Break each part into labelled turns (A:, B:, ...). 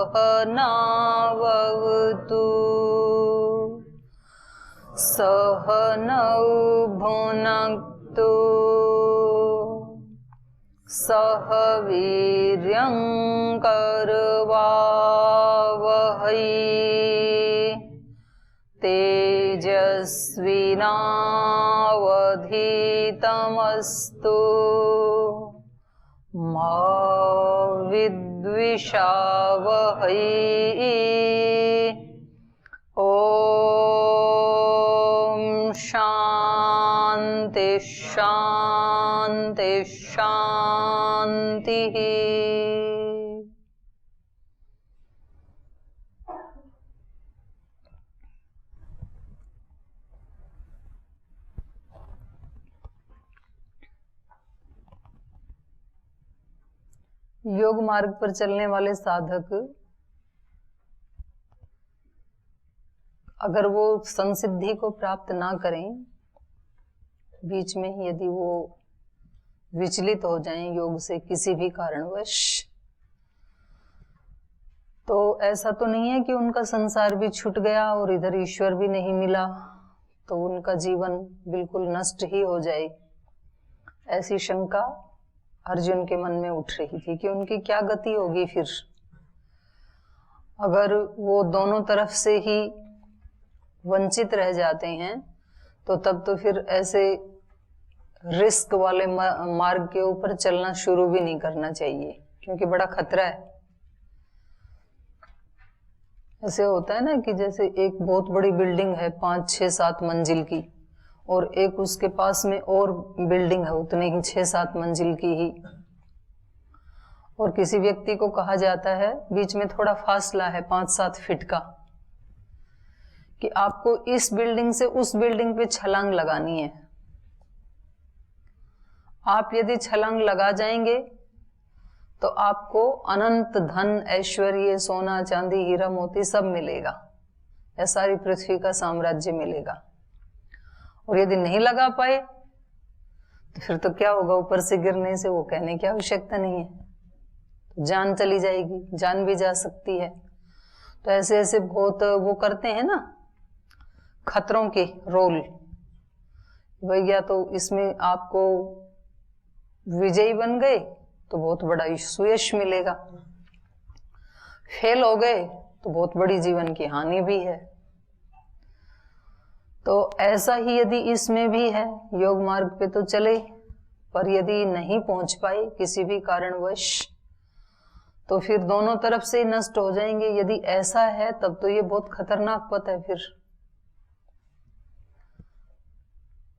A: सहनावतु सहनौ भुनक्तु सह वीर्यं करवावहै तेजस्विनावधीतमस्तु मा विद्विषावहै। ओम शांति शांति शांति। योग मार्ग पर चलने वाले साधक अगर वो संसिद्धि को प्राप्त ना करें, बीच में ही यदि वो विचलित हो जाएं योग से किसी भी कारणवश, तो ऐसा तो नहीं है कि उनका संसार भी छूट गया और इधर ईश्वर भी नहीं मिला, तो उनका जीवन बिल्कुल नष्ट ही हो जाए। ऐसी शंका अर्जुन के मन में उठ रही थी कि उनकी क्या गति होगी फिर, अगर वो दोनों तरफ से ही वंचित रह जाते हैं, तो तब तो फिर ऐसे रिस्क वाले मार्ग के ऊपर चलना शुरू भी नहीं करना चाहिए, क्योंकि बड़ा खतरा है। ऐसे होता है ना कि जैसे एक बहुत बड़ी बिल्डिंग है 5, 6, 7 मंजिल की, और एक उसके पास में और बिल्डिंग है उतने ही 6, 7 मंजिल की ही, और किसी व्यक्ति को कहा जाता है बीच में थोड़ा फासला है 5, 7 फीट का, कि आपको इस बिल्डिंग से उस बिल्डिंग पे छलांग लगानी है। आप यदि छलांग लगा जाएंगे तो आपको अनंत धन, ऐश्वर्य, सोना, चांदी, हीरा, मोती सब मिलेगा, या सारी पृथ्वी का साम्राज्य मिलेगा। और यदि नहीं लगा पाए तो फिर तो क्या होगा, ऊपर से गिरने से वो कहने की आवश्यकता नहीं है, तो जान चली जाएगी, जान भी जा सकती है। तो ऐसे ऐसे बहुत वो करते हैं ना खतरों के रोल, भैया तो इसमें आपको विजयी बन गए तो बहुत बड़ा सुयश मिलेगा, फेल हो गए तो बहुत बड़ी जीवन की हानि भी है। तो ऐसा ही यदि इसमें भी है, योग मार्ग पे तो चले, पर यदि नहीं पहुंच पाए किसी भी कारणवश, तो फिर दोनों तरफ से नष्ट हो जाएंगे। यदि ऐसा है तब तो ये बहुत खतरनाक पथ है फिर।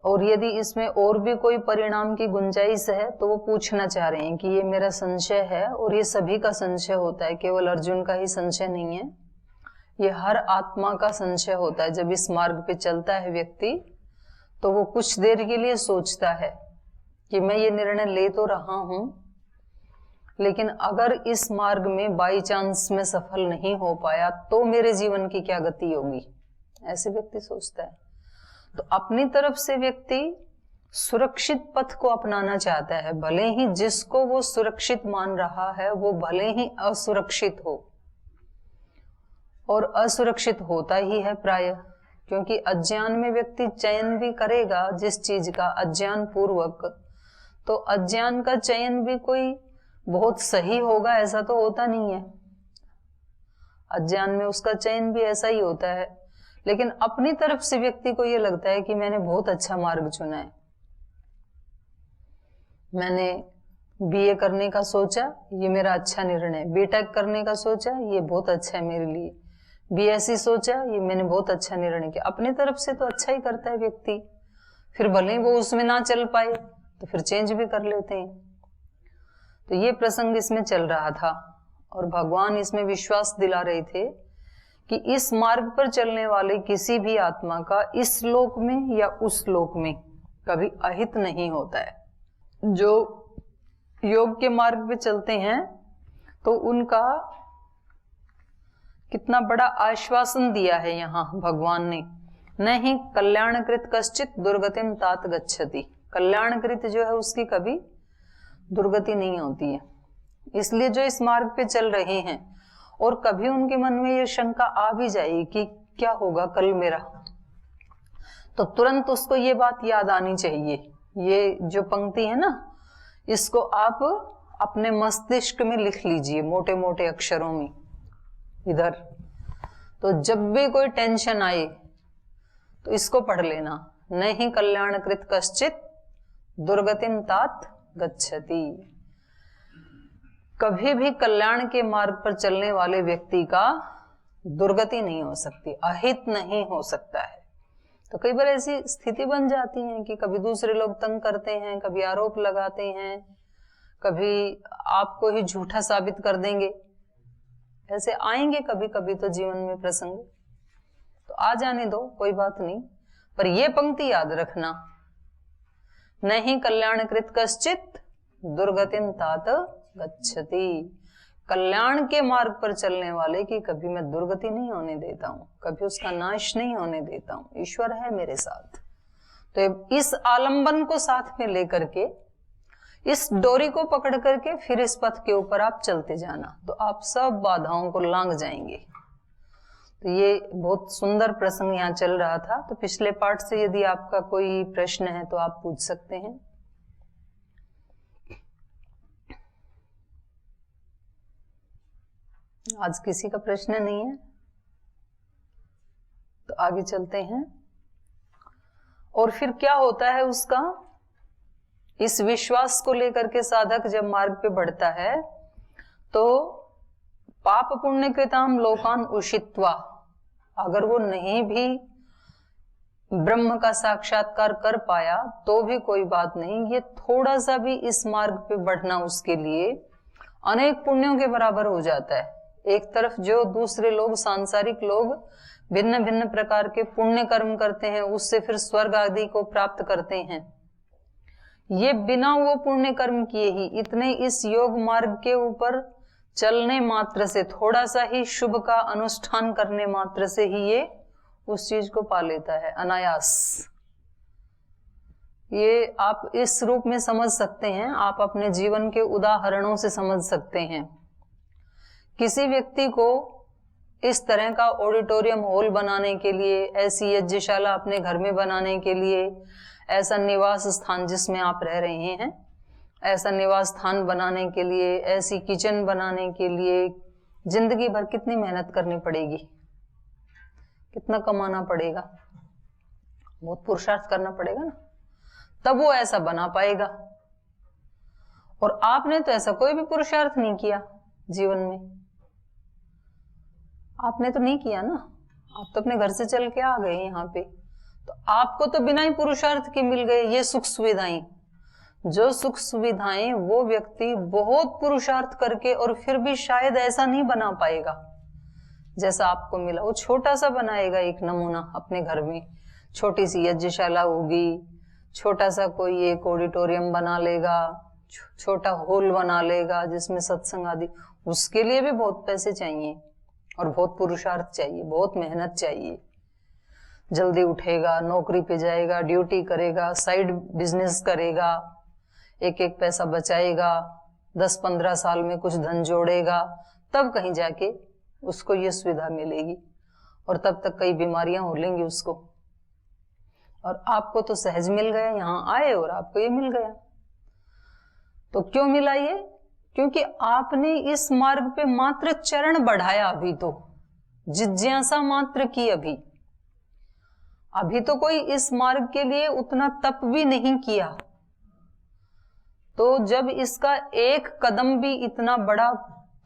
A: और यदि इसमें और भी कोई परिणाम की गुंजाइश है तो वो पूछना चाह रहे हैं कि ये मेरा संशय है, और ये सभी का संशय होता है, केवल अर्जुन का ही संशय नहीं है, ये हर आत्मा का संशय होता है। जब इस मार्ग पे चलता है व्यक्ति, तो वो कुछ देर के लिए सोचता है कि मैं ये निर्णय ले तो रहा हूं, लेकिन अगर इस मार्ग में बाई चांस में सफल नहीं हो पाया तो मेरे जीवन की क्या गति होगी, ऐसे व्यक्ति सोचता है। तो अपनी तरफ से व्यक्ति सुरक्षित पथ को अपनाना चाहता है, भले ही जिसको वो सुरक्षित मान रहा है वो भले ही असुरक्षित हो, और असुरक्षित होता ही है प्रायः, क्योंकि अज्ञान में व्यक्ति चयन भी करेगा जिस चीज का, अज्ञान पूर्वक, तो अज्ञान का चयन भी कोई बहुत सही होगा ऐसा तो होता नहीं है। अज्ञान में उसका चयन भी ऐसा ही होता है, लेकिन अपनी तरफ से व्यक्ति को ये लगता है कि मैंने बहुत अच्छा मार्ग चुना है, मैंने बीए करने का सोचा, ये मेरा अच्छा निर्णय, बीटेक करने का सोचा, ये बहुत अच्छा है मेरे लिए, बीएससी सोचा, ये मैंने बहुत अच्छा निर्णय किया। अपनी तरफ से तो अच्छा ही करता है व्यक्ति, फिर भले ही वो उसमें ना चल पाए तो फिर चेंज भी कर लेते हैं। तो ये प्रसंग इसमें चल रहा था, और भगवान इसमें विश्वास दिला रहे थे कि इस मार्ग पर चलने वाले किसी भी आत्मा का इस लोक में या उस लोक में कभी अहित नहीं होता है। जो योग के मार्ग पे चलते हैं तो उनका कितना बड़ा आश्वासन दिया है यहाँ भगवान ने, नहीं कल्याणकृत कश्चित दुर्गतिम तात गच्छति। कल्याणकृत जो है उसकी कभी दुर्गति नहीं होती है। इसलिए जो इस मार्ग पे चल रहे हैं और कभी उनके मन में ये शंका आ भी जाए कि क्या होगा कल मेरा, तो तुरंत उसको ये बात याद आनी चाहिए। ये जो पंक्ति है ना, इसको आप अपने मस्तिष्क में लिख लीजिए मोटे मोटे अक्षरों में इधर। तो जब भी कोई टेंशन आए तो इसको पढ़ लेना, नहीं कल्याणकृत कश्चित दुर्गतिम तात गच्छति। कभी भी कल्याण के मार्ग पर चलने वाले व्यक्ति का दुर्गति नहीं हो सकती, अहित नहीं हो सकता है। तो कई बार ऐसी स्थिति बन जाती है कि कभी दूसरे लोग तंग करते हैं, कभी आरोप लगाते हैं, कभी आपको ही झूठा साबित कर देंगे। ऐसे आएंगे कभी कभी तो जीवन में प्रसंग, तो आ जाने दो, कोई बात नहीं। पर यह पंक्ति याद रखना, नहीं कल्याणकृत कश्चित दुर्गतिम तात गच्छति। कल्याण के मार्ग पर चलने वाले की कभी मैं दुर्गति नहीं होने देता हूं, कभी उसका नाश नहीं होने देता हूं। ईश्वर है मेरे साथ। तो इस आलंबन को साथ में लेकर के, इस डोरी को पकड़ करके फिर इस पथ के ऊपर आप चलते जाना, तो आप सब बाधाओं को लांघ जाएंगे। तो ये बहुत सुंदर प्रसंग यहाँ चल रहा था। तो पिछले पाठ से यदि आपका कोई प्रश्न है तो आप पूछ सकते हैं। आज किसी का प्रश्न नहीं है तो आगे चलते हैं। और फिर क्या होता है उसका, इस विश्वास को लेकर के साधक जब मार्ग पे बढ़ता है तो पाप पुण्य कृताम लोकान उषित्वा, अगर वो नहीं भी ब्रह्म का साक्षात्कार कर पाया तो भी कोई बात नहीं, ये थोड़ा सा भी इस मार्ग पे बढ़ना उसके लिए अनेक पुण्यों के बराबर हो जाता है। एक तरफ जो दूसरे लोग, सांसारिक लोग भिन्न भिन्न प्रकार के पुण्य कर्म करते हैं, उससे फिर स्वर्ग आदि को प्राप्त करते हैं, ये बिना वो पुण्य कर्म किए ही इतने इस योग मार्ग के ऊपर चलने मात्र से, थोड़ा सा ही शुभ का अनुष्ठान करने मात्र से ही ये उस चीज को पा लेता है अनायास। ये आप इस रूप में समझ सकते हैं, आप अपने जीवन के उदाहरणों से समझ सकते हैं। किसी व्यक्ति को इस तरह का ऑडिटोरियम हॉल बनाने के लिए, ऐसी यज्ञशाला अपने घर में बनाने के लिए, ऐसा निवास स्थान जिसमें आप रह रहे हैं, ऐसा निवास स्थान बनाने के लिए, ऐसी किचन बनाने के लिए जिंदगी भर कितनी मेहनत करनी पड़ेगी, कितना कमाना पड़ेगा, बहुत पुरुषार्थ करना पड़ेगा ना, तब वो ऐसा बना पाएगा। और आपने तो ऐसा कोई भी पुरुषार्थ नहीं किया जीवन में, आपने तो नहीं किया ना, आप तो अपने घर से चल के आ गए यहाँ पे, तो आपको तो बिना ही पुरुषार्थ के मिल गए ये सुख सुविधाएं। जो सुख सुविधाएं वो व्यक्ति बहुत पुरुषार्थ करके और फिर भी शायद ऐसा नहीं बना पाएगा जैसा आपको मिला। वो छोटा सा बनाएगा एक नमूना अपने घर में, छोटी सी यज्ञशाला होगी, छोटा सा कोई एक ऑडिटोरियम बना लेगा, छोटा हॉल बना लेगा जिसमें सत्संग आदि। उसके लिए भी बहुत पैसे चाहिए और बहुत पुरुषार्थ चाहिए, बहुत मेहनत चाहिए। जल्दी उठेगा, नौकरी पे जाएगा, ड्यूटी करेगा, साइड बिजनेस करेगा, एक एक पैसा बचाएगा, 10-15 साल में कुछ धन जोड़ेगा, तब कहीं जाके उसको ये सुविधा मिलेगी। और तब तक कई बीमारियां हो लेंगी उसको। और आपको तो सहज मिल गया, यहाँ आए और आपको ये मिल गया। तो क्यों मिला ये? क्योंकि आपने इस मार्ग पे मात्र चरण बढ़ाया, अभी तो जिज्ञासा मात्र की। अभी तो कोई इस मार्ग के लिए उतना तप भी नहीं किया। तो जब इसका एक कदम भी इतना बड़ा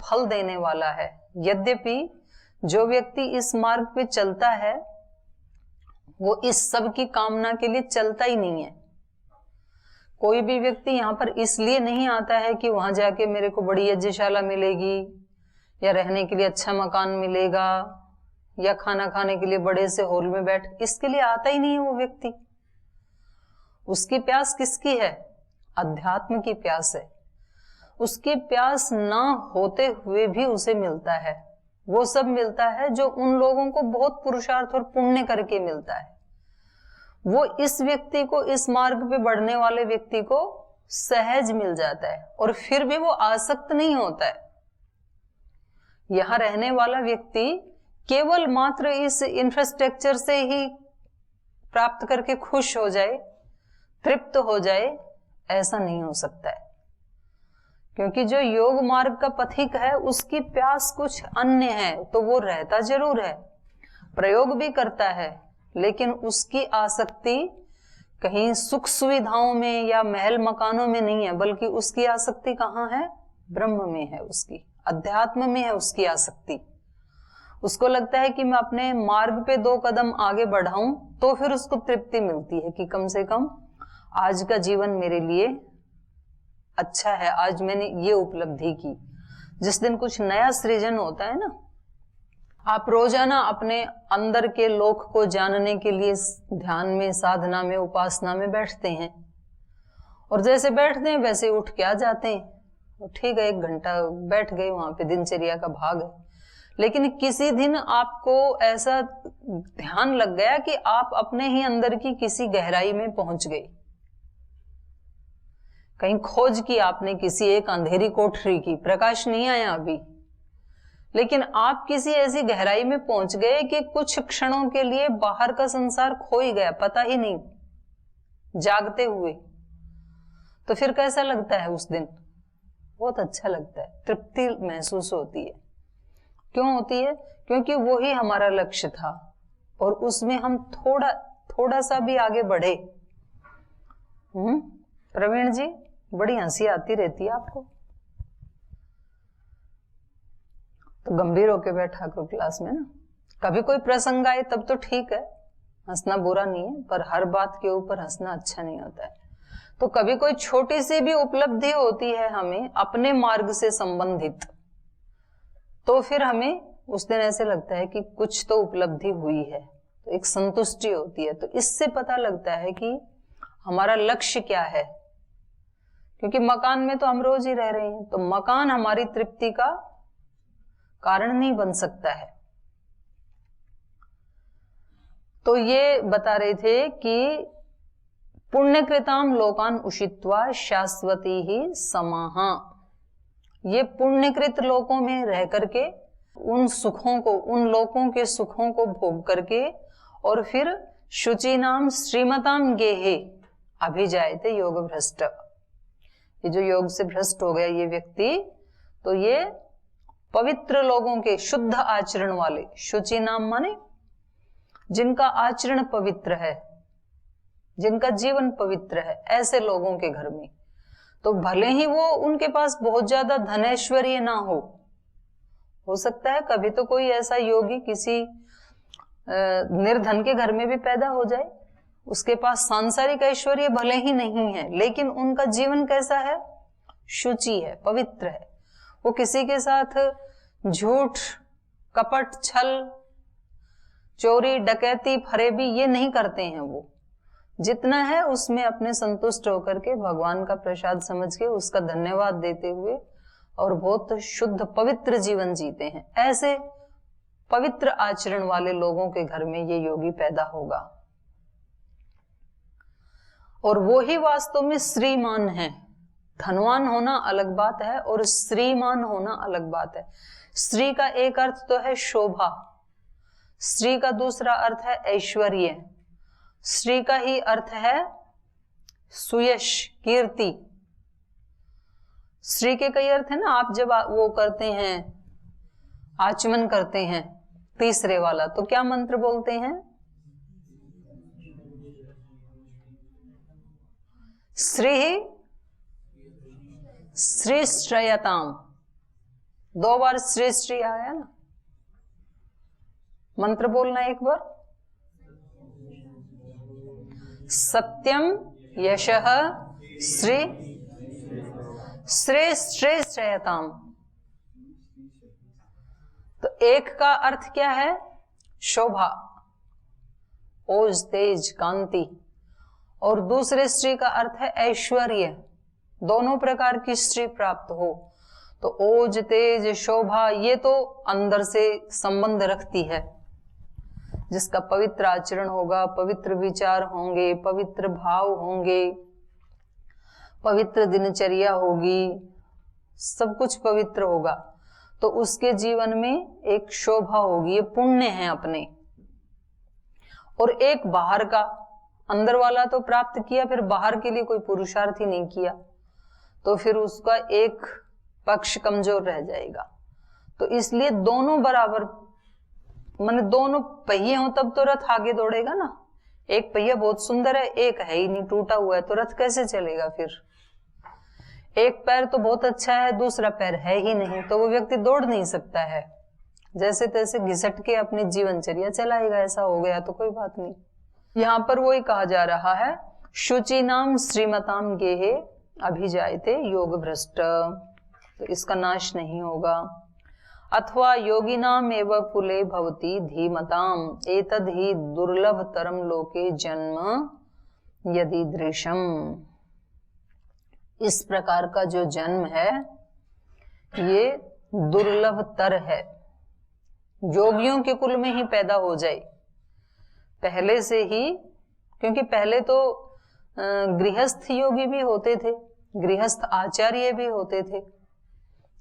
A: फल देने वाला है, यद्यपि जो व्यक्ति इस मार्ग पे चलता है वो इस सब की कामना के लिए चलता ही नहीं है। कोई भी व्यक्ति यहाँ पर इसलिए नहीं आता है कि वहां जाके मेरे को बड़ी यज्ञशाला मिलेगी या रहने के लिए अच्छा मकान मिलेगा या खाना खाने के लिए बड़े से हॉल में बैठ, इसके लिए आता ही नहीं है वो व्यक्ति। उसकी प्यास किसकी है? अध्यात्म की प्यास है। उसकी प्यास ना होते हुए भी उसे मिलता है, वो सब मिलता है जो उन लोगों को बहुत पुरुषार्थ और पुण्य करके मिलता है। वो इस व्यक्ति को, इस मार्ग पे बढ़ने वाले व्यक्ति को सहज मिल जाता है और फिर भी वो आसक्त नहीं होता है। यहाँ रहने वाला व्यक्ति केवल मात्र इस इंफ्रास्ट्रक्चर से ही प्राप्त करके खुश हो जाए, तृप्त हो जाए, ऐसा नहीं हो सकता है। क्योंकि जो योग मार्ग का पथिक है उसकी प्यास कुछ अन्य है। तो वो रहता जरूर है, प्रयोग भी करता है, लेकिन उसकी आसक्ति कहीं सुख सुविधाओं में या महल मकानों में नहीं है, बल्कि उसकी आसक्ति कहाँ है? ब्रह्म में है, उसकी अध्यात्म में है उसकी आसक्ति। उसको लगता है कि मैं अपने मार्ग पे 2 कदम आगे बढ़ाऊं तो फिर उसको तृप्ति मिलती है कि कम से कम आज का जीवन मेरे लिए अच्छा है, आज मैंने ये उपलब्धि की। जिस दिन कुछ नया सृजन होता है ना, आप रोजाना अपने अंदर के लोक को जानने के लिए ध्यान में, साधना में, उपासना में बैठते हैं, और जैसे बैठते हैं वैसे उठ के आ जाते हैं। ठीक है, 1 घंटा बैठ गए वहां पे, दिनचर्या का भाग है। लेकिन किसी दिन आपको ऐसा ध्यान लग गया कि आप अपने ही अंदर की किसी गहराई में पहुंच गए, कहीं खोज की आपने किसी एक अंधेरी कोठरी की, प्रकाश नहीं आया अभी, लेकिन आप किसी ऐसी गहराई में पहुंच गए कि कुछ क्षणों के लिए बाहर का संसार खो ही गया, पता ही नहीं, जागते हुए। तो फिर कैसा लगता है उस दिन? बहुत अच्छा लगता है, तृप्ति महसूस होती है। क्यों होती है? क्योंकि वो ही हमारा लक्ष्य था और उसमें हम थोड़ा सा भी आगे बढ़े। प्रवीण जी, बड़ी हंसी आती रहती है आपको, तो गंभीर होके बैठा करो क्लास में ना। कभी कोई प्रसंग आए तब तो ठीक है, हंसना बुरा नहीं है, पर हर बात के ऊपर हंसना अच्छा नहीं होता है। तो कभी कोई छोटी सी भी उपलब्धि होती है हमें अपने मार्ग से संबंधित, तो फिर हमें उस दिन ऐसे लगता है कि कुछ तो उपलब्धि हुई है, तो एक संतुष्टि होती है। तो इससे पता लगता है कि हमारा लक्ष्य क्या है। क्योंकि मकान में तो हम रोज ही रह रहे हैं, तो मकान हमारी तृप्ति का कारण नहीं बन सकता है। तो ये बता रहे थे कि पुण्यकृताम लोकान उषित्वा शाश्वती ही समाहा। ये पुण्यकृत लोकों में रह करके उन सुखों को, उन लोकों के सुखों को भोग करके, और फिर शुचि नाम श्रीमताम गेहे अभिजायते योग भ्रष्ट। ये जो योग से भ्रष्ट हो गया ये व्यक्ति, तो ये पवित्र लोगों के, शुद्ध आचरण वाले, शुचि नाम माने जिनका आचरण पवित्र है, जिनका जीवन पवित्र है, ऐसे लोगों के घर में। तो भले ही वो उनके पास बहुत ज्यादा धनैश्वर्य ना हो सकता है कभी तो कोई ऐसा योगी किसी निर्धन के घर में भी पैदा हो जाए, उसके पास सांसारिक ऐश्वर्य भले ही नहीं है, लेकिन उनका जीवन कैसा है? शुचि है, पवित्र है। वो किसी के साथ झूठ, कपट, छल, चोरी, डकैती, फरेबी ये नहीं करते हैं। वो जितना है उसमें अपने संतुष्ट होकर के भगवान का प्रसाद समझ के उसका धन्यवाद देते हुए और बहुत शुद्ध पवित्र जीवन जीते हैं। ऐसे पवित्र आचरण वाले लोगों के घर में ये योगी पैदा होगा, और वो ही वास्तव में श्रीमान है। धनवान होना अलग बात है और श्रीमान होना अलग बात है। श्री का एक अर्थ तो है शोभा, श्री का दूसरा अर्थ है ऐश्वर्य, श्री का ही अर्थ है सुयश, कीर्ति। श्री के कई अर्थ है ना। आप जब वो करते हैं, आचमन करते हैं तीसरे वाला, तो क्या मंत्र बोलते हैं? श्री श्री श्रेयताम। 2 बार श्री श्री आया ना। मंत्र बोलना एक बार। सत्यम यशः श्री श्री श्री श्रेयताम। तो एक का अर्थ क्या है? शोभा, ओज, तेज, कांति, और दूसरे श्री का अर्थ है ऐश्वर्य। दोनों प्रकार की श्री प्राप्त हो तो ओज, तेज, शोभा ये तो अंदर से संबंध रखती है। जिसका पवित्र आचरण होगा, पवित्र विचार होंगे, पवित्र भाव होंगे, पवित्र दिनचर्या होगी, सब कुछ पवित्र होगा, तो उसके जीवन में एक शोभा होगी, ये पुण्य है अपने। और एक बाहर का, अंदर वाला तो प्राप्त किया, फिर बाहर के लिए कोई पुरुषार्थ ही नहीं किया, तो फिर उसका एक पक्ष कमजोर रह जाएगा। तो इसलिए दोनों बराबर, माने दोनों पहिए हों तब तो रथ आगे दौड़ेगा ना। एक पहिया बहुत सुंदर है, एक है ही नहीं, टूटा हुआ है, तो रथ कैसे चलेगा फिर। एक पैर तो बहुत अच्छा है, दूसरा पैर है ही नहीं, तो वो व्यक्ति दौड़ नहीं सकता है। जैसे तैसे घिसट के अपनी जीवनचर्या चलाएगा, ऐसा हो गया तो कोई बात नहीं। यहाँ पर वही कहा जा रहा है, शुचि नाम श्रीमताम गेहे अभिजायते योग भ्रष्ट, तो इसका नाश नहीं होगा। अथवा योगिनाम एव कुले भवति धीमताम एतद् ही दुर्लभ तरम लोके जन्म यदि दृशम। इस प्रकार का जो जन्म है ये दुर्लभ तर है, योगियों के कुल में ही पैदा हो जाए पहले से ही, क्योंकि पहले तो गृहस्थ योगी भी होते थे, गृहस्थ आचार्य भी होते थे,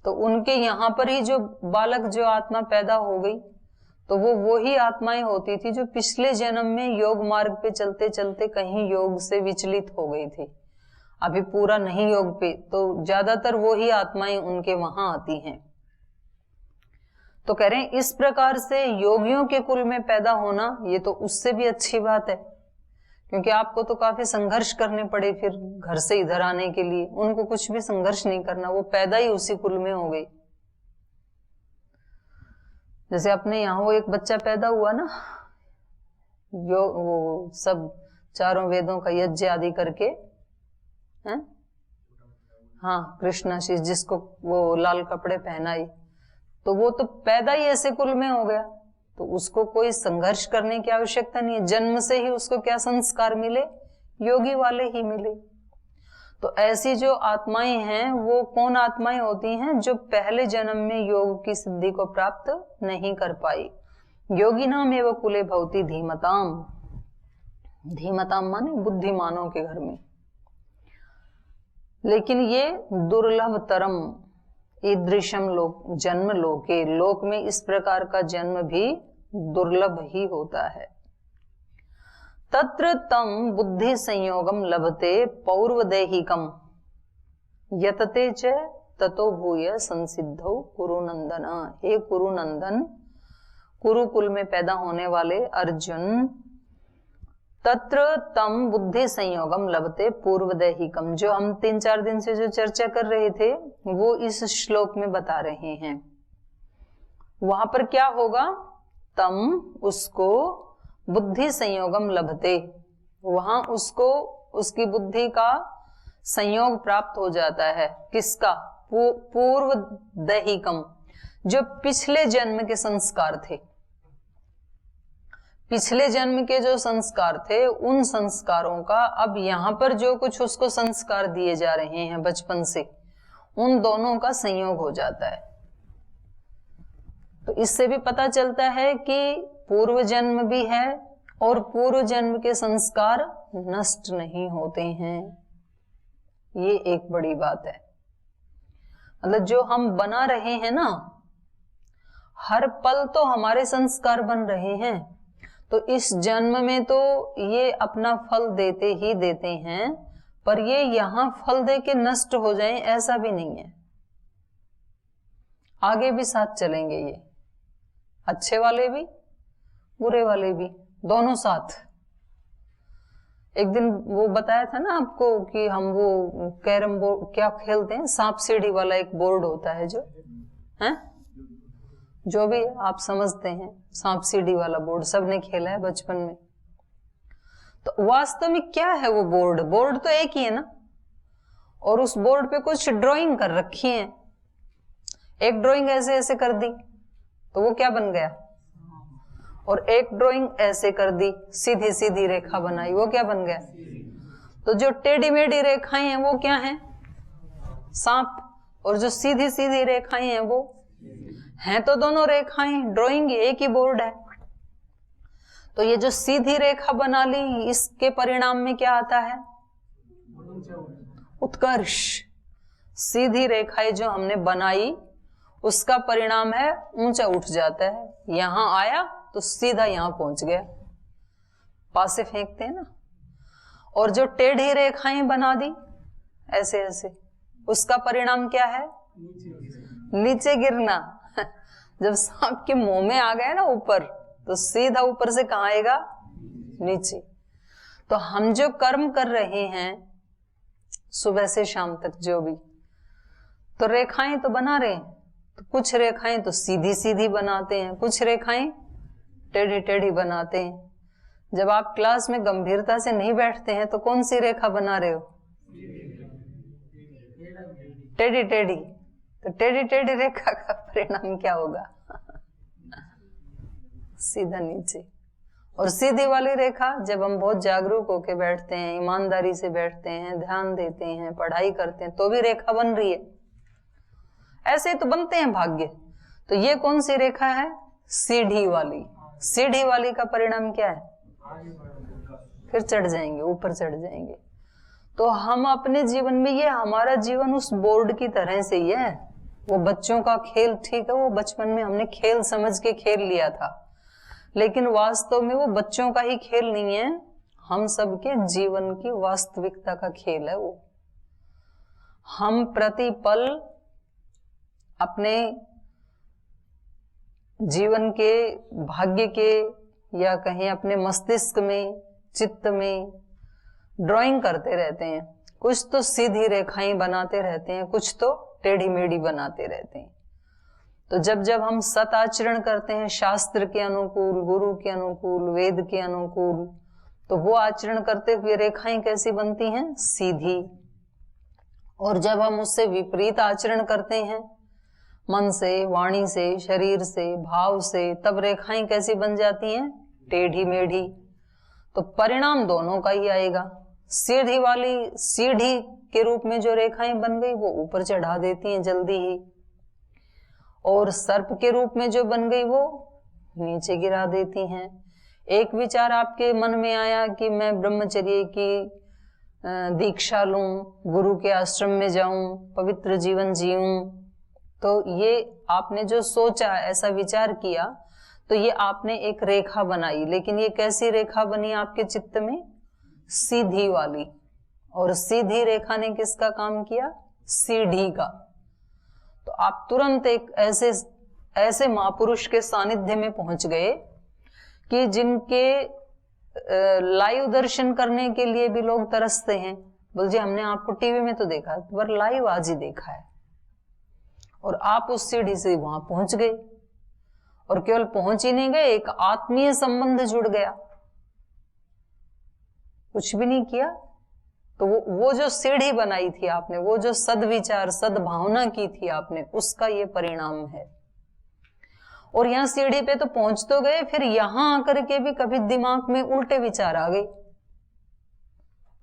A: तो उनके यहाँ पर ही जो बालक, जो आत्मा पैदा हो गई, तो वो ही आत्माएं होती थी जो पिछले जन्म में योग मार्ग पे चलते चलते कहीं योग से विचलित हो गई थी, अभी पूरा नहीं योग पे, तो ज्यादातर वो ही आत्माएं उनके वहां आती हैं। तो कह रहे हैं इस प्रकार से योगियों के कुल में पैदा होना ये तो उससे भी अच्छी बात है, क्योंकि आपको तो काफी संघर्ष करने पड़े फिर घर से इधर आने के लिए, उनको कुछ भी संघर्ष नहीं करना, वो पैदा ही उसी कुल में हो गई। जैसे अपने यहाँ वो एक बच्चा पैदा हुआ ना, वो सब चारों वेदों का यज्ञ आदि करके, हैं? हाँ, कृष्णाशीष, जिसको वो लाल कपड़े पहनाई, तो वो तो पैदा ही ऐसे कुल में हो गया, तो उसको कोई संघर्ष करने की आवश्यकता नहीं है। जन्म से ही उसको क्या संस्कार मिले, योगी वाले ही मिले। तो ऐसी जो आत्माएं हैं वो कौन आत्माएं होती हैं, जो पहले जन्म में योग की सिद्धि को प्राप्त नहीं कर पाई। योगी नाम एवं कुले भवति धीमताम, धीमताम माने बुद्धिमानों के घर में। लेकिन ये दुर्लभ तरम ईदृशम लोक जन्म लोके, लोक में इस प्रकार का जन्म भी दुर्लभ ही होता है। तत्र तम बुद्धि संयोगम लभते पौर्वदेहिकम यतते च ततो भूय संसिद्धौ कुरुनंदन। हे कुरुनंदन, कुरुकुल में पैदा होने वाले अर्जुन, तत्र तम बुद्धि संयोगम लभते पूर्वदैहिकम, जो हम 3-4 दिन से जो चर्चा कर रहे थे वो इस श्लोक में बता रहे हैं। वहां पर क्या होगा, तम उसको बुद्धि संयोगम लभते, वहां उसको उसकी बुद्धि का संयोग प्राप्त हो जाता है। किसका, पूर्व दैहिकम, जो पिछले जन्म के संस्कार थे, पिछले जन्म के जो संस्कार थे उन संस्कारों का अब यहाँ पर जो कुछ उसको संस्कार दिए जा रहे हैं बचपन से, उन दोनों का संयोग हो जाता है। तो इससे भी पता चलता है कि पूर्व जन्म भी है और पूर्व जन्म के संस्कार नष्ट नहीं होते हैं। ये एक बड़ी बात है। मतलब जो हम बना रहे हैं ना, हर पल तो हमारे संस्कार बन रहे हैं, तो इस जन्म में तो ये अपना फल देते ही देते हैं, पर ये यहां फल दे के नष्ट हो जाएं ऐसा भी नहीं है। आगे भी साथ चलेंगे, ये अच्छे वाले भी बुरे वाले भी दोनों साथ। एक दिन वो बताया था ना आपको कि हम वो कैरम बोर्ड क्या खेलते हैं, सांप सीढ़ी वाला एक बोर्ड होता है, जो है जो भी आप समझते हैं, सांप सीढ़ी वाला बोर्ड सबने खेला है बचपन में। तो वास्तव में क्या है वो बोर्ड, बोर्ड तो एक ही है ना, और उस बोर्ड पे कुछ ड्राइंग कर रखी है। एक ड्राइंग ऐसे ऐसे कर दी तो वो क्या बन गया, और एक ड्राइंग ऐसे कर दी, सीधी सीधी रेखा बनाई, वो क्या बन गया। तो जो टेढ़ी मेढ़ी रेखाएं हैं वो क्या हैं, सांप, और जो सीधी सीधी रेखाएं हैं वो हैं तो दोनों रेखाएं, ड्राइंग एक ही बोर्ड है। तो ये जो सीधी रेखा बना ली, इसके परिणाम में क्या आता है, उत्कर्ष। सीधी रेखाएं जो हमने बनाई उसका परिणाम है ऊंचा उठ जाता है, यहां आया तो सीधा यहां पहुंच गया, पासे फेंकते हैं ना। और जो टेढ़ी रेखाएं बना दी ऐसे ऐसे, उसका परिणाम क्या है? नीचे गिरना। जब सांप के मुंह में आ गया ना ऊपर, तो सीधा ऊपर से कहां आएगा? नीचे। तो हम जो कर्म कर रहे हैं सुबह से शाम तक जो भी, तो रेखाएं तो बना रहे हैं, तो कुछ रेखाएं तो सीधी सीधी बनाते हैं, कुछ रेखाएं टेढ़ी टेढ़ी बनाते हैं। जब आप क्लास में गंभीरता से नहीं बैठते हैं तो कौन सी रेखा बना रहे हो? टेढ़ी टेढ़ी। तो टेढ़ी टेढ़ी रेखा का परिणाम क्या होगा? सीधा नीचे। और सीधी वाली रेखा, जब हम बहुत जागरूक होके बैठते हैं, ईमानदारी से बैठते हैं, ध्यान देते हैं, पढ़ाई करते हैं, तो भी रेखा बन रही है। ऐसे तो बनते हैं भाग्य। तो ये कौन सी रेखा है? सीढ़ी वाली। सीढ़ी वाली का परिणाम क्या है? फिर चढ़ जाएंगे, ऊपर चढ़ जाएंगे। तो हम अपने जीवन में, ये हमारा जीवन उस बोर्ड की तरह से ही है। वो बच्चों का खेल, ठीक है, वो बचपन में हमने खेल समझ के खेल लिया था, लेकिन वास्तव में वो बच्चों का ही खेल नहीं है, हम सबके जीवन की वास्तविकता का खेल है वो। हम प्रतिपल अपने जीवन के, भाग्य के, या कहीं अपने मस्तिष्क में, चित्त में ड्राइंग करते रहते हैं। कुछ तो सीधी रेखाएं बनाते रहते हैं, कुछ तो टेढ़ी मेढ़ी बनाते रहते हैं। तो जब जब हम सत आचरण करते हैं, शास्त्र के अनुकूल, गुरु के अनुकूल, वेद के अनुकूल, तो वो आचरण करते हुए रेखाएं कैसी बनती हैं? सीधी। और जब हम उससे विपरीत आचरण करते हैं, मन से, वाणी से, शरीर से, भाव से, तब रेखाएं कैसी बन जाती हैं? टेढ़ी मेढ़ी। तो परिणाम दोनों का ही आएगा। सीधी वाली सीढ़ी के रूप में जो रेखाएं बन गई वो ऊपर चढ़ा देती हैं जल्दी ही, और सर्प के रूप में जो बन गई वो नीचे गिरा देती हैं। एक विचार आपके मन में आया कि मैं ब्रह्मचर्य की दीक्षा लूं, गुरु के आश्रम में जाऊं, पवित्र जीवन जीऊं, तो ये आपने जो सोचा, ऐसा विचार किया, तो ये आपने एक रेखा बनाई। लेकिन ये कैसी रेखा बनी आपके चित्त में? सीधी वाली। और सीधी रेखा ने किसका काम किया? सीढ़ी का। तो आप तुरंत एक ऐसे महापुरुष के सानिध्य में पहुंच गए कि जिनके लाइव दर्शन करने के लिए भी लोग तरसते हैं। बोल जी हमने आपको टीवी में तो देखा, पर लाइव आज ही देखा है। और आप उस सीढ़ी से वहां पहुंच गए, और केवल पहुंच ही नहीं गए, एक आत्मीय संबंध जुड़ गया। कुछ भी नहीं किया, तो वो जो सीढ़ी बनाई थी आपने, वो जो सद्विचार, सद्भावना की थी आपने, उसका ये परिणाम है। और यहां सीढ़ी पे तो पहुंच तो गए, फिर यहां आकर के भी कभी दिमाग में उल्टे विचार आ गए,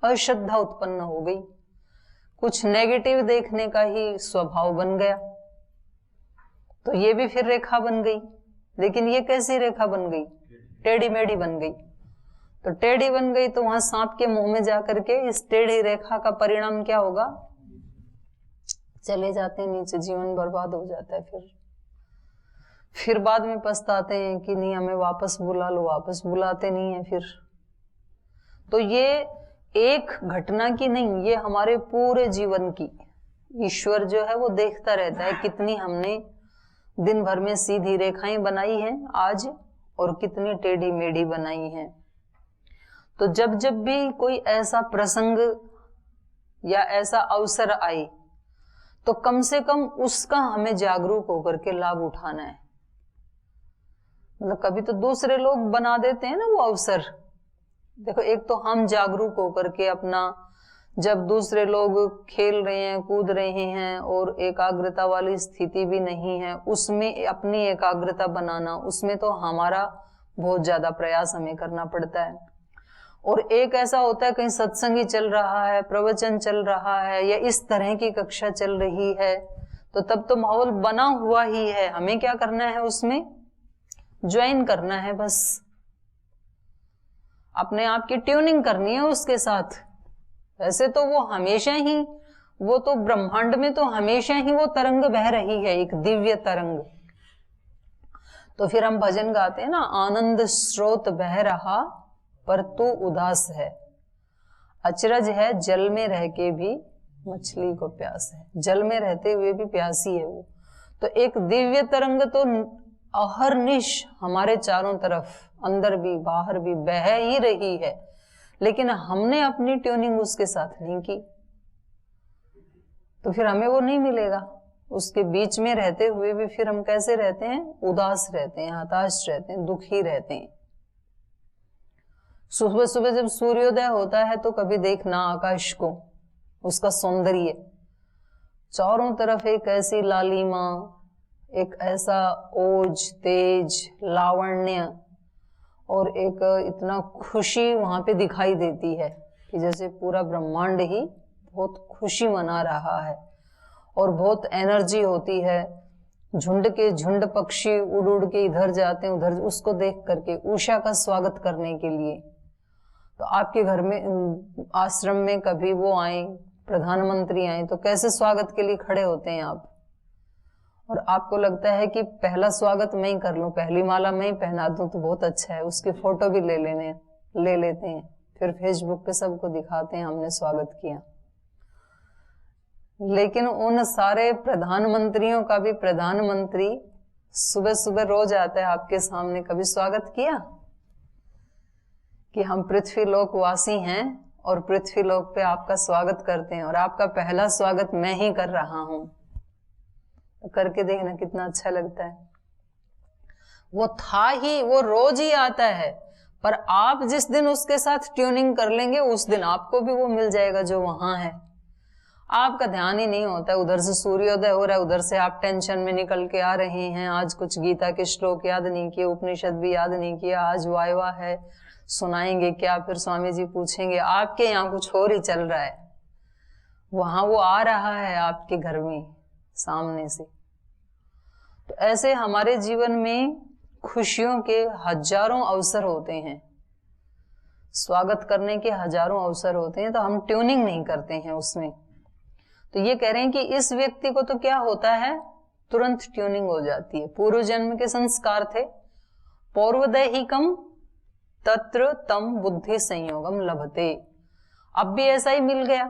A: अश्रद्धा उत्पन्न हो गई, कुछ नेगेटिव देखने का ही स्वभाव बन गया, तो ये भी फिर रेखा बन गई। लेकिन ये कैसी रेखा बन गई? टेढ़ी मेढ़ी बन गई। तो टेढ़ी बन गई तो वहां सांप के मुंह में जाकर के इस टेढ़ी रेखा का परिणाम क्या होगा? चले जाते हैं नीचे, जीवन बर्बाद हो जाता है। फिर बाद में पछताते हैं कि नहीं हमें वापस बुला लो, वापस बुलाते नहीं है फिर। तो ये एक घटना की नहीं, ये हमारे पूरे जीवन की, ईश्वर जो है वो देखता रहता है कितनी हमने दिन भर में सीधी रेखाएं बनाई हैं आज, और कितनी टेढ़ी मेढ़ी बनाई हैं। तो जब जब भी कोई ऐसा प्रसंग या ऐसा अवसर आए, तो कम से कम उसका हमें जागरूक होकर के लाभ उठाना है। मतलब कभी तो दूसरे लोग बना देते हैं ना वो अवसर। देखो, एक तो हम जागरूक होकर के अपना, जब दूसरे लोग खेल रहे हैं, कूद रहे हैं और एकाग्रता वाली स्थिति भी नहीं है, उसमें अपनी एकाग्रता बनाना, उसमें तो हमारा बहुत ज्यादा प्रयास हमें करना पड़ता है। और एक ऐसा होता है कहीं सत्संग ही चल रहा है, प्रवचन चल रहा है, या इस तरह की कक्षा चल रही है, तो तब तो माहौल बना हुआ ही है, हमें क्या करना है? उसमें ज्वाइन करना है, बस अपने आप की ट्यूनिंग करनी है उसके साथ। वैसे तो वो हमेशा ही वो तो ब्रह्मांड में तो हमेशा ही वो तरंग बह रही है, एक दिव्य तरंग। तो फिर हम भजन गाते हैं ना, आनंद स्रोत बह रहा पर तू उदास है, अचरज है जल में रह के भी मछली को प्यास है। जल में रहते हुए भी प्यासी है वो। तो एक दिव्य तरंग तो अहरनिश हमारे चारों तरफ, अंदर भी बाहर भी बह ही रही है, लेकिन हमने अपनी ट्यूनिंग उसके साथ नहीं की, तो फिर हमें वो नहीं मिलेगा। उसके बीच में रहते हुए भी फिर हम कैसे रहते हैं? उदास रहते हैं, हताश रहते हैं, दुखी रहते हैं। सुबह सुबह जब सूर्योदय होता है तो कभी देखना आकाश को, उसका सौंदर्य, चारों तरफ एक ऐसी लालिमा, एक ऐसा ओज, तेज, लावण्य और एक इतना खुशी वहां पे दिखाई देती है कि जैसे पूरा ब्रह्मांड ही बहुत खुशी मना रहा है और बहुत एनर्जी होती है। झुंड के झुंड पक्षी उड़ उड़ के इधर जाते हैं उधर, उसको देख करके उषा का स्वागत करने के लिए। तो आपके घर में, आश्रम में कभी वो आए, प्रधानमंत्री आए, तो कैसे स्वागत के लिए खड़े होते हैं आप? और आपको लगता है कि पहला स्वागत मैं ही कर लूं, पहली माला मैं ही पहना दूं तो बहुत अच्छा है, उसकी फोटो भी ले लेते हैं, फिर फेसबुक पे सबको दिखाते हैं हमने स्वागत किया। लेकिन उन सारे प्रधानमंत्रियों का भी प्रधानमंत्री सुबह सुबह रोज आता है आपके सामने, कभी स्वागत किया कि हम पृथ्वी लोक वासी हैं और पृथ्वी लोक पे आपका स्वागत करते हैं और आपका पहला स्वागत मैं ही कर रहा हूं। तो करके देखना कितना अच्छा लगता है। वो था ही, वो रोज ही आता है, पर आप जिस दिन उसके साथ ट्यूनिंग कर लेंगे उस दिन आपको भी वो मिल जाएगा जो वहां है। आपका ध्यान ही नहीं होता है, उधर से सूर्योदय हो रहा है, उधर से आप टेंशन में निकल के आ रहे हैं, आज कुछ गीता के श्लोक याद नहीं किए, उपनिषद भी याद नहीं किया, आज वायवा है, सुनाएंगे क्या, फिर स्वामी जी पूछेंगे, आपके यहाँ कुछ और ही चल रहा है, वहां वो आ रहा है आपके घर में सामने से। तो ऐसे हमारे जीवन में खुशियों के हजारों अवसर होते हैं, स्वागत करने के हजारों अवसर होते हैं, तो हम ट्यूनिंग नहीं करते हैं उसमें। तो ये कह रहे हैं कि इस व्यक्ति को तो क्या होता है, तुरंत ट्यूनिंग हो जाती है। पूर्व जन्म के संस्कार थे, पौर्वदैहिकम तत्र तम बुद्धि संयोगम लभते, अब भी ऐसा ही मिल गया,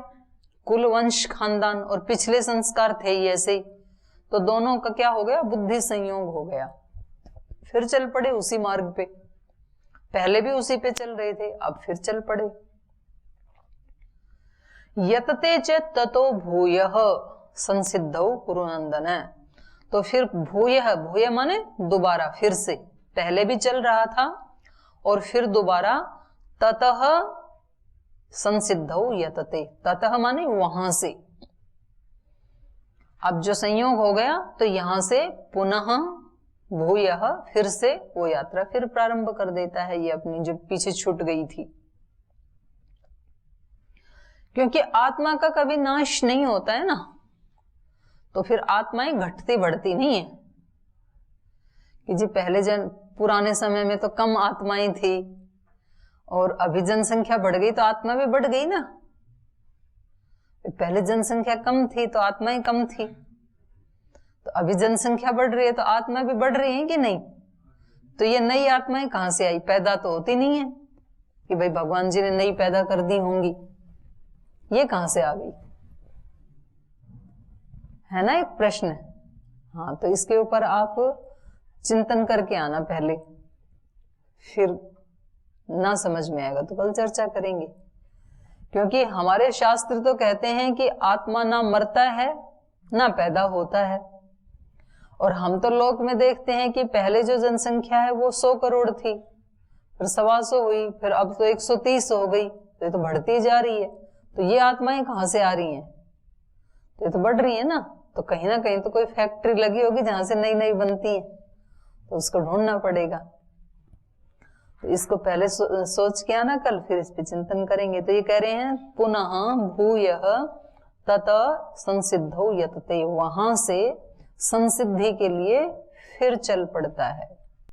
A: कुल वंश खानदान और पिछले संस्कार थे ही ऐसे ही, तो दोनों का क्या हो गया, बुद्धि संयोग हो गया, फिर चल पड़े उसी मार्ग पे। पहले भी उसी पे चल रहे थे, अब फिर चल पड़े। यतते च ततो भूयः संसिद्धौ कुरुनंदन, तो फिर भूयः, भूय माने दोबारा, फिर से, पहले भी चल रहा था और फिर दोबारा, ततः संसिद्धौ यतते, ततः माने वहां से, अब जो संयोग हो गया तो यहां से पुनः भूयः, फिर से वो यात्रा फिर प्रारंभ कर देता है, ये अपनी जो पीछे छूट गई थी। क्योंकि आत्मा का कभी नाश नहीं होता है ना, तो फिर आत्माएं घटती बढ़ती नहीं है कि जी पहले पुराने समय में तो कम आत्माएं थी और अभी जनसंख्या बढ़ गई तो आत्मा भी बढ़ गई ना। पहले जनसंख्या कम थी तो आत्माएं कम थी, तो अभी जनसंख्या बढ़ रही है तो आत्मा भी बढ़ रही है कि नहीं। तो ये नई आत्माएं कहां से आई, पैदा तो होती नहीं है कि भाई भगवान जी ने नई पैदा कर दी होंगी, ये कहां से आ गई, है ना एक प्रश्न। हाँ, तो इसके ऊपर आप चिंतन करके आना पहले, फिर ना समझ में आएगा तो कल चर्चा करेंगे। क्योंकि हमारे शास्त्र तो कहते हैं कि आत्मा ना मरता है ना पैदा होता है, और हम तो लोक में देखते हैं कि पहले जो जनसंख्या है वो 100 करोड़ थी, फिर 125 हुई, फिर अब तो 130 हो गई, तो ये तो बढ़ती जा रही है। तो ये आत्माएं कहां से आ रही हैं, तो ये तो बढ़ रही है ना, तो कहीं ना कहीं तो कोई फैक्ट्री लगी होगी जहां से नई नई बनती है, तो उसको ढूंढना पड़ेगा। तो इसको पहले सोच के आना, कल फिर इस पे चिंतन करेंगे। तो ये कह रहे हैं पुनः भूयः तत संसिद्धौ यतते, वहां से संसिद्धि के लिए फिर चल पड़ता है।